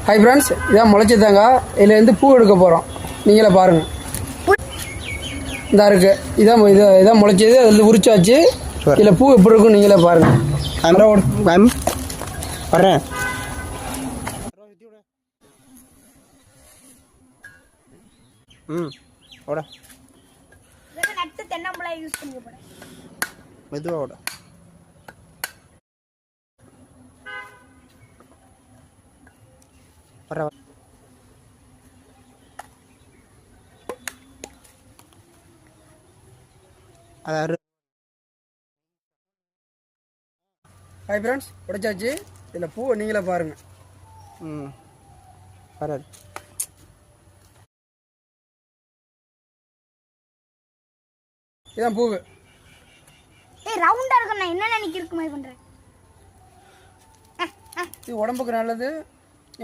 Hi friends, இதான் முளைச்சதாங்க. இதுலேருந்து பூ எடுக்க போகிறோம். நீங்களே பாருங்கள். இதாக இருக்குது. இதான் முளைச்சது. அது வந்து உரிச்சாச்சு. இதில் பூ எப்படி இருக்கும் நீங்களே பாருங்கள். வரேன். ஓட தென்னம்பழம் யூஸ் பண்ணி போறேன். மெதுவா ஓட. வர அது. ஹாய் ஃப்ரெண்ட்ஸ், உடைச்சாச்சு. இதில் பூ நீங்களே பாருங்கள். வராது. இதான் பூவு. ரவுண்டா இருக்கு. நான் என்ன நினைக்கிறதுக்கு மாதிரி பண்றேன். இது உடம்புக்கு நல்லது.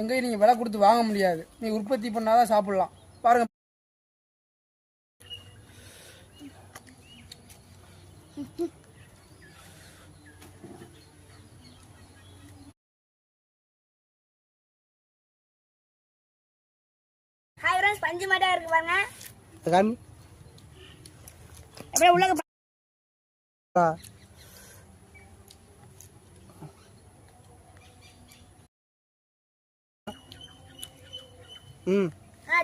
எங்கேயும் நீங்கள் விலை கொடுத்து வாங்க முடியாது. நீ உற்பத்தி பண்ணாதான் சாப்பிடலாம். பாருங்க. ஹாய் ஃப்ரெண்ட்ஸ், பஞ்சு மாடா இருக்கு பாருங்க. காமி அப்படியே உள்ள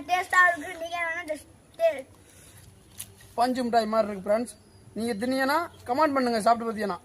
டேஸ்டா இருக்கு. நீங்க வேணா பஞ்சு மிட்டாய் மாதிரி இருக்கு ஃப்ரெண்ட்ஸ். நீங்கள் தின்னீங்கன்னா கமெண்ட் பண்ணுங்கள் சாப்பிட்டு பார்த்தீங்கன்னா.